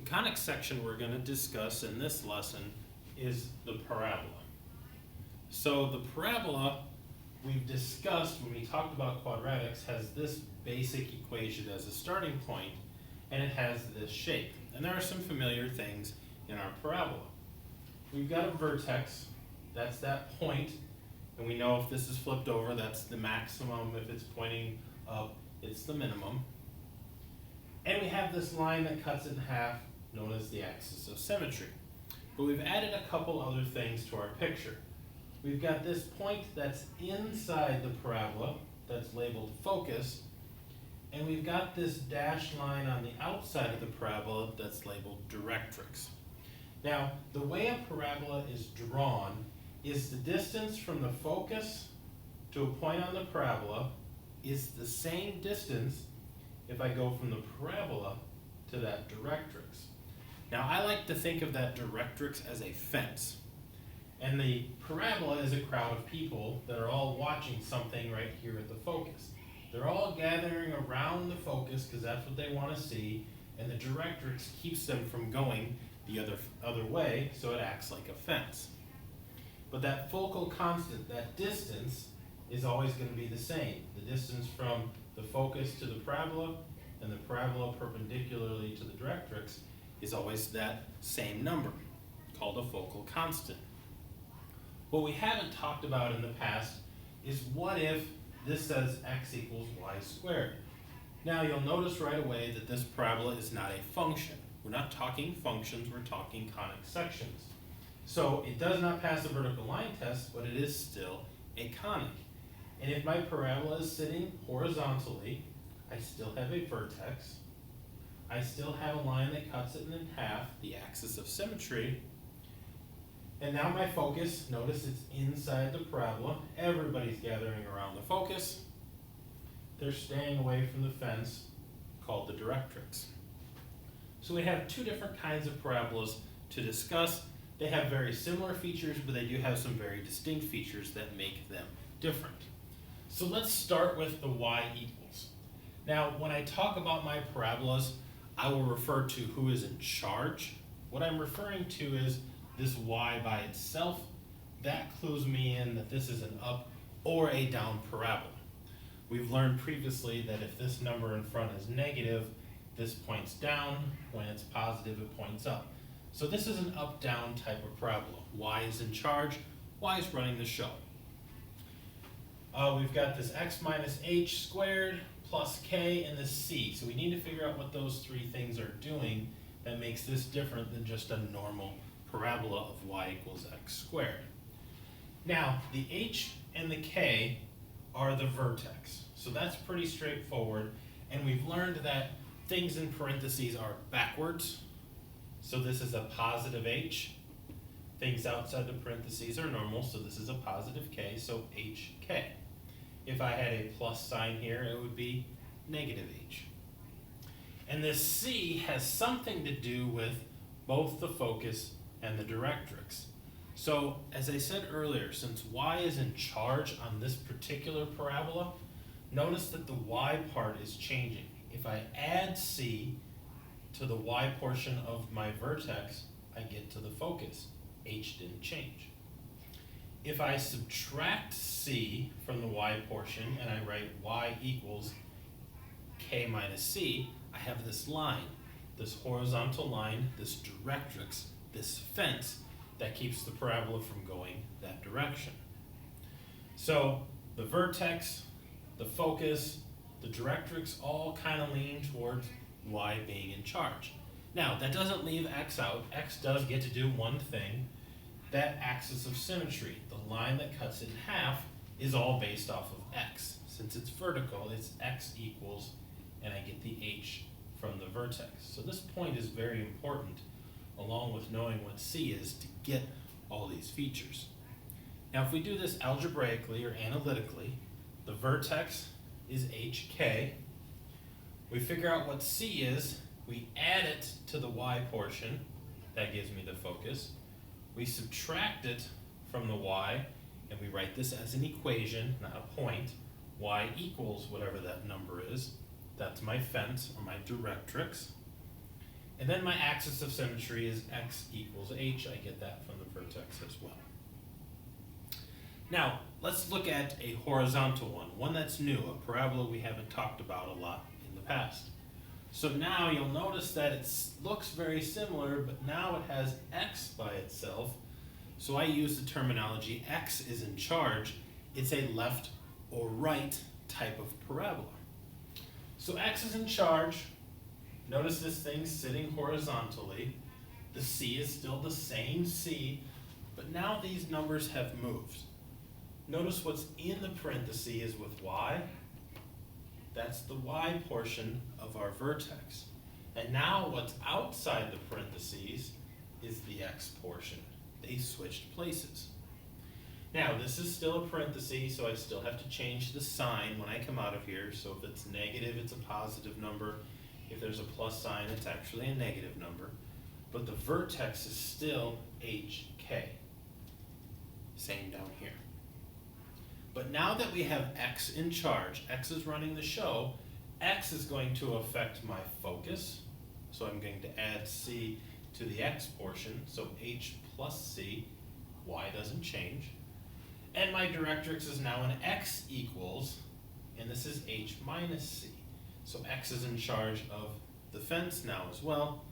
conic section we're going to discuss in this lesson is the parabola. So the parabola we've discussed when we talked about quadratics has this basic equation as a starting point, and it has this shape. And there are some familiar things in our parabola. We've got a vertex, that's that point, and we know if this is flipped over, that's the maximum. If it's pointing up, it's the minimum. And we have this line that cuts it in half, known as the axis of symmetry. But we've added a couple other things to our picture. We've got this point that's inside the parabola, that's labeled focus, and we've got this dashed line on the outside of the parabola that's labeled directrix. Now, the way a parabola is drawn is the distance from the focus to a point on the parabola is the same distance if I go from the parabola to that directrix. Now, I like to think of that directrix as a fence. And the parabola is a crowd of people that are all watching something right here at the focus. They're all gathering around the focus because that's what they want to see, and the directrix keeps them from going the other way, so it acts like a fence. But that focal constant, that distance, is always going to be the same. The distance from the focus to the parabola and the parabola perpendicularly to the directrix is always that same number, called a focal constant. What we haven't talked about in the past is what if this says x equals y squared. Now you'll notice right away that this parabola is not a function. We're not talking functions, we're talking conic sections. So it does not pass the vertical line test, but it is still a conic. And if my parabola is sitting horizontally, I still have a vertex. I still have a line that cuts it in half, the axis of symmetry. And now my focus, notice it's inside the parabola. Everybody's gathering around the focus. They're staying away from the fence called the directrix. So we have two different kinds of parabolas to discuss. They have very similar features, but they do have some very distinct features that make them different. So let's start with the y equals. Now, when I talk about my parabolas, I will refer to who is in charge. What I'm referring to is this y by itself. That clues me in that this is an up or a down parabola. We've learned previously that if this number in front is negative, this points down. When it's positive, it points up. So this is an up-down type of parabola. Y is in charge, y is running the show. We've got this x minus h squared plus k and this c. So we need to figure out what those three things are doing that makes this different than just a normal parabola of y equals x squared. Now, the h and the k are the vertex. So that's pretty straightforward. And we've learned that things in parentheses are backwards. So this is a positive h. Things outside the parentheses are normal, so this is a positive k, so hk. If I had a plus sign here, it would be negative h. And this c has something to do with both the focus and the directrix. So, as I said earlier, since y is in charge on this particular parabola, notice that the y part is changing. If I add c to the y portion of my vertex, I get to the focus. H didn't change. If I subtract c from the y portion and I write y equals k minus c, I have this line, this horizontal line, this directrix, this fence that keeps the parabola from going that direction. So the vertex, the focus, the directrix all kind of lean towards y being in charge. Now, that doesn't leave x out. X does get to do one thing. That axis of symmetry, the line that cuts it in half, is all based off of x. Since it's vertical, it's x equals, and I get the h from the vertex. So this point is very important, along with knowing what c is, to get all these features. Now, if we do this algebraically or analytically, the vertex is hk. We figure out what c is, we add it to the y portion, that gives me the focus. We subtract it from the y, and we write this as an equation, not a point. Y equals whatever that number is. That's my fence, or my directrix. And then my axis of symmetry is x equals h. I get that from the vertex as well. Now, let's look at a horizontal one that's new, a parabola we haven't talked about a lot in the past. So now you'll notice that it looks very similar, but now it has x by itself. So I use the terminology x is in charge. It's a left or right type of parabola. So x is in charge. Notice this thing's sitting horizontally. The c is still the same c, but now these numbers have moved. Notice what's in the parentheses with y. That's the y portion of our vertex. And now what's outside the parentheses is the x portion. They switched places. Now this is still a parenthesis, so I still have to change the sign when I come out of here. So if it's negative, it's a positive number. If there's a plus sign, it's actually a negative number. But the vertex is still hk. Same down here. But now that we have x in charge, x is running the show, x is going to affect my focus. So I'm going to add c to the x portion, so h plus c, y doesn't change. And my directrix is now an x equals, and this is h minus c. So x is in charge of the fence now as well.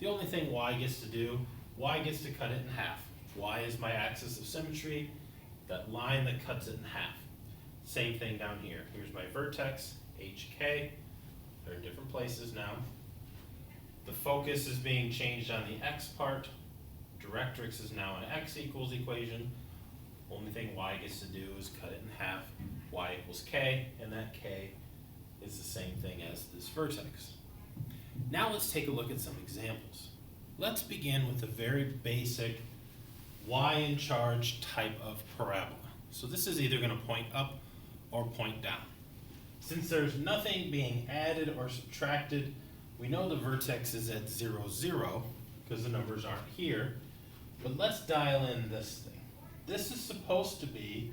The only thing y gets to do, y gets to cut it in half. Y is my axis of symmetry, that line that cuts it in half. Same thing down here. Here's my vertex, hk. They're in different places now. The focus is being changed on the x part. Directrix is now an x equals equation. Only thing y gets to do is cut it in half. Y equals k, and that k is the same thing as this vertex. Now let's take a look at some examples. Let's begin with a very basic y in charge type of parabola. So this is either going to point up or point down. Since there's nothing being added or subtracted, we know the vertex is at 0, 0, because the numbers aren't here. But let's dial in this thing. This is supposed to be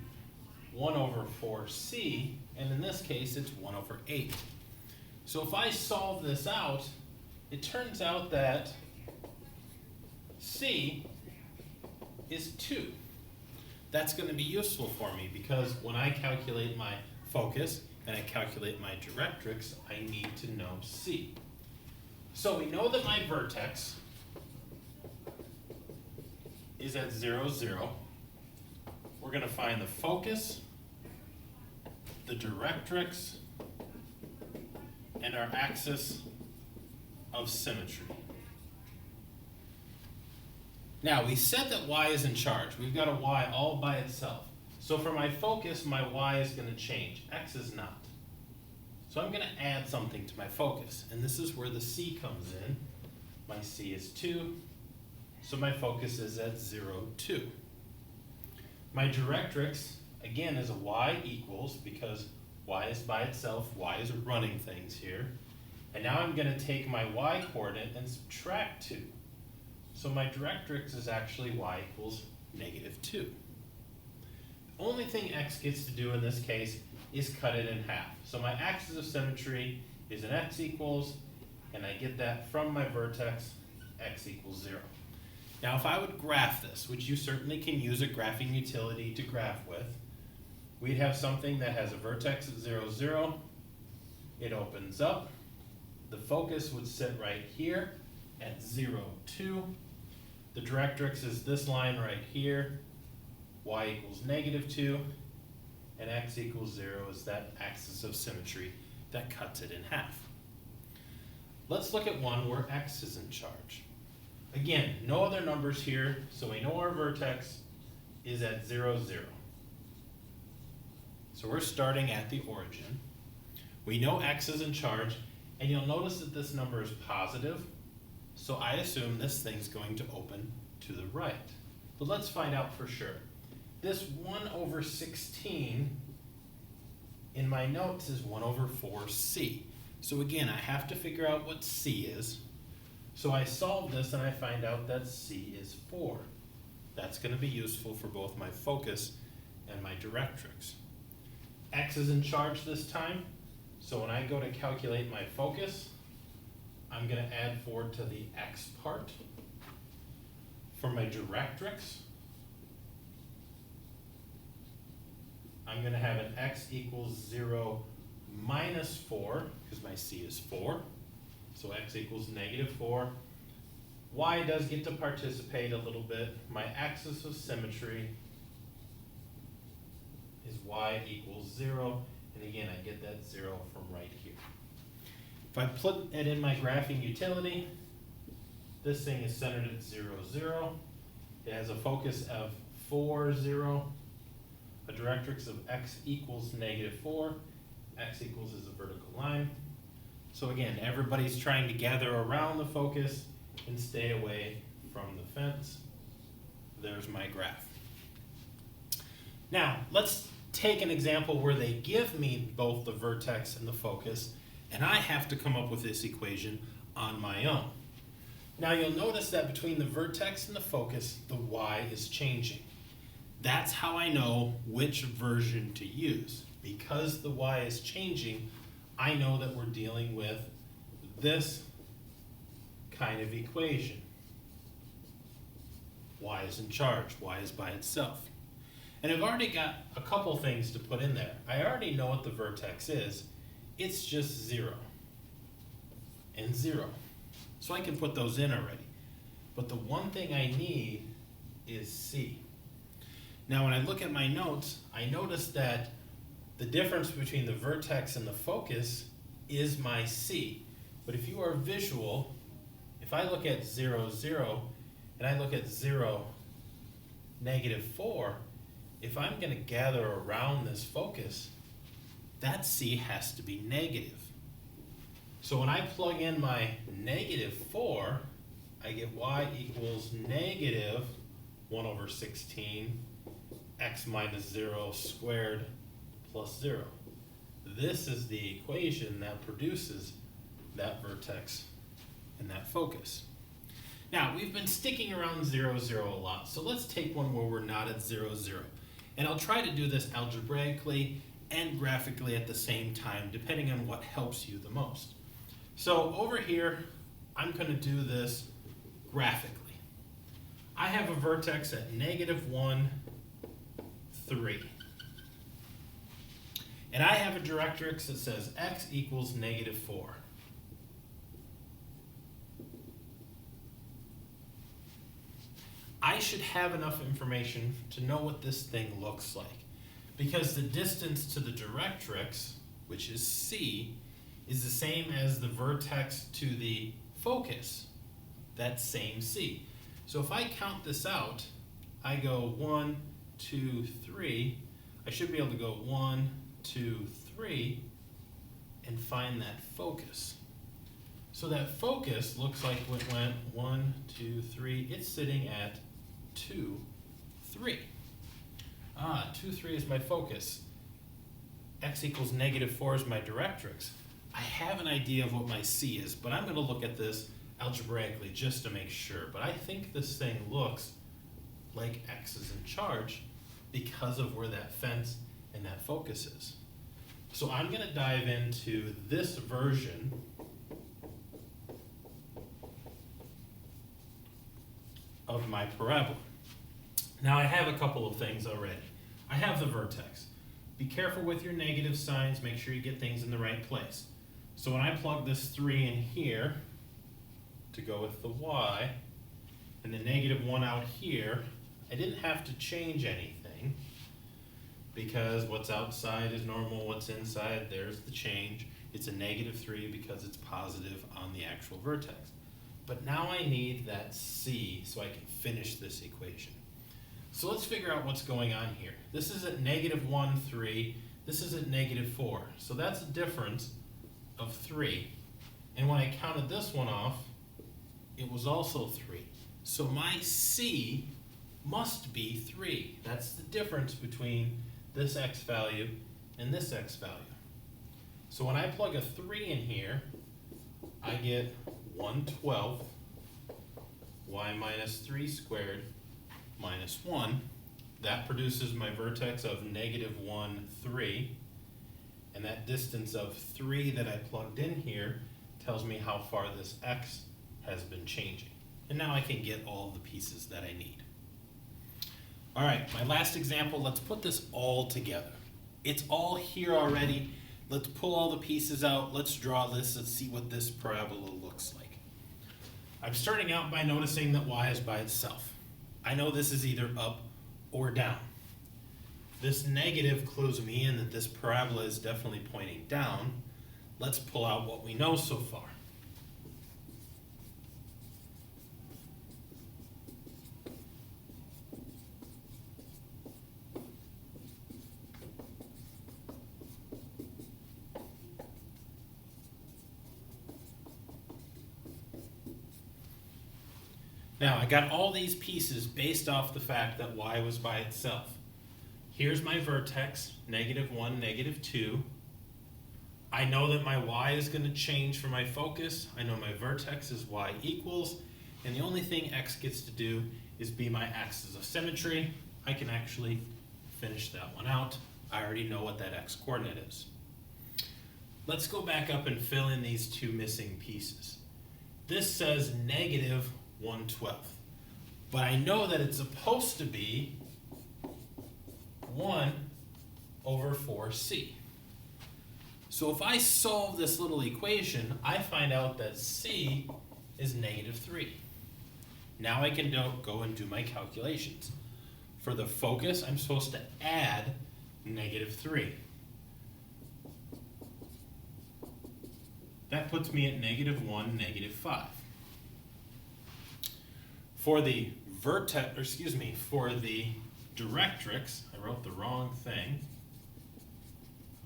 1 over 4c, and in this case it's 1 over 8. So if I solve this out, it turns out that c is 2. That's going to be useful for me because when I calculate my focus and I calculate my directrix, I need to know c. So we know that my vertex is at 0, 0. We're going to find the focus, the directrix, and our axis of symmetry. Now, we said that y is in charge. We've got a y all by itself. So for my focus, my y is going to change. X is not. So I'm going to add something to my focus. And this is where the c comes in. My c is 2. So my focus is at 0, 2. My directrix, again, is a y equals, because y is by itself. Y is running things here. And now I'm going to take my y coordinate and subtract 2. So my directrix is actually y equals -2. The only thing x gets to do in this case is cut it in half. So my axis of symmetry is an x equals, and I get that from my vertex, x equals 0. Now if I would graph this, which you certainly can use a graphing utility to graph with, we'd have something that has a vertex at 0, 0. It opens up. The focus would sit right here at 0, 2. The directrix is this line right here. Y equals -2. And x equals 0 is that axis of symmetry that cuts it in half. Let's look at one where x is in charge. Again, no other numbers here, so we know our vertex is at 0, 0. So we're starting at the origin. We know x is in charge, and you'll notice that this number is positive, so I assume this thing's going to open to the right. But let's find out for sure. This 1 over 16 in my notes is 1 over 4c. So again, I have to figure out what c is. So I solve this and I find out that c is 4. That's going to be useful for both my focus and my directrix. X is in charge this time, so when I go to calculate my focus, I'm going to add 4 to the x part. For my directrix, I'm going to have an x equals 0 minus 4, because my c is 4. So x equals negative 4. Y does get to participate a little bit. My axis of symmetry is y equals 0. And again, I get that 0 from right here. If I put it in my graphing utility, this thing is centered at 0, 0. It has a focus of 4, 0. A directrix of x equals negative 4. X equals is a vertical line. So again, everybody's trying to gather around the focus and stay away from the fence. There's my graph. Now, let's take an example where they give me both the vertex and the focus, and I have to come up with this equation on my own. Now you'll notice that between the vertex and the focus, the y is changing. That's how I know which version to use. Because the y is changing, I know that we're dealing with this kind of equation. Y is in charge, y is by itself. And I've already got a couple things to put in there. I already know what the vertex is. It's just 0 and 0. So I can put those in already. But the one thing I need is C. Now when I look at my notes, I notice that the difference between the vertex and the focus is my C. But if you are visual, if I look at 0, 0, and I look at 0, negative 4, if I'm going to gather around this focus, that C has to be negative. So when I plug in my negative 4, I get y equals negative 1 over 16, x minus 0 squared plus 0. This is the equation that produces that vertex and that focus. Now, we've been sticking around 0, 0 a lot, so let's take one where we're not at 0, 0. And I'll try to do this algebraically and graphically at the same time, depending on what helps you the most. So over here, I'm going to do this graphically. I have a vertex at negative 1, 3. And I have a directrix that says x equals negative 4. I should have enough information to know what this thing looks like, because the distance to the directrix, which is C, is the same as the vertex to the focus, that same C. So if I count this out, I go 1, 2, 3. I should be able to go 1, 2, 3, and find that focus. So that focus looks like it went 1, 2, 3. It's sitting at 2, 3. 2, 3 is my focus. X equals negative 4 is my directrix. I have an idea of what my C is, but I'm going to look at this algebraically just to make sure. But I think this thing looks like X is in charge because of where that fence and that focus is. So I'm going to dive into this version of my parabola. Now I have a couple of things already. I have the vertex. Be careful with your negative signs, make sure you get things in the right place. So when I plug this 3 in here to go with the y, and the negative 1 out here, I didn't have to change anything because what's outside is normal, what's inside, there's the change. It's a negative 3 because it's positive on the actual vertex. But now I need that C so I can finish this equation. So let's figure out what's going on here. This is at negative 1, 3. This is at negative 4. So that's a difference of 3. And when I counted this one off, it was also 3. So my C must be 3. That's the difference between this x value and this x value. So when I plug a 3 in here, I get 1/12 y minus 3 squared minus 1. That produces my vertex of negative 1, 3. And that distance of 3 that I plugged in here tells me how far this x has been changing. And now I can get all the pieces that I need. All right, my last example, let's put this all together. It's all here already. Let's pull all the pieces out. Let's draw this. Let's see what this parabola looks like. I'm starting out by noticing that y is by itself. I know this is either up or down. This negative clues me in that this parabola is definitely pointing down. Let's pull out what we know so far. Now, I got all these pieces based off the fact that y was by itself. Here's my vertex, -1, -2. I know that my y is going to change for my focus. I know my vertex is y equals, and the only thing x gets to do is be my axis of symmetry. I can actually finish that one out. I already know what that x coordinate is. Let's go back up and fill in these two missing pieces. This says -1/12, but I know that it's supposed to be 1/4c. So if I solve this little equation, I find out that c is -3. Now I can go and do my calculations. For the focus, I'm supposed to add -3. That puts me at -1, -5. For the for the directrix, I wrote the wrong thing.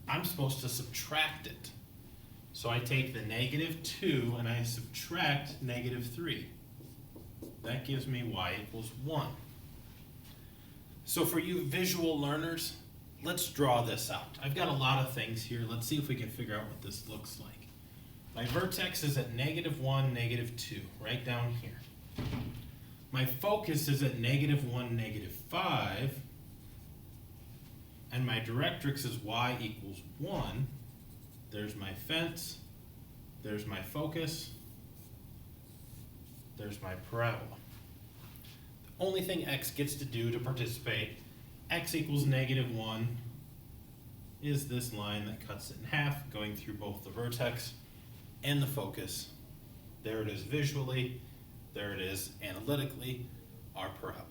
I'm supposed to subtract it. So I take the -2 and I subtract -3. That gives me y equals 1. So for you visual learners, let's draw this out. I've got a lot of things here. Let's see if we can figure out what this looks like. My vertex is at -1, -2, right down here. My focus is at -1, -5, and my directrix is y equals 1. There's my fence, there's my focus, there's my parabola. The only thing x gets to do to participate, x equals -1, is this line that cuts it in half, going through both the vertex and the focus. There it is visually. There it is analytically, our parabola.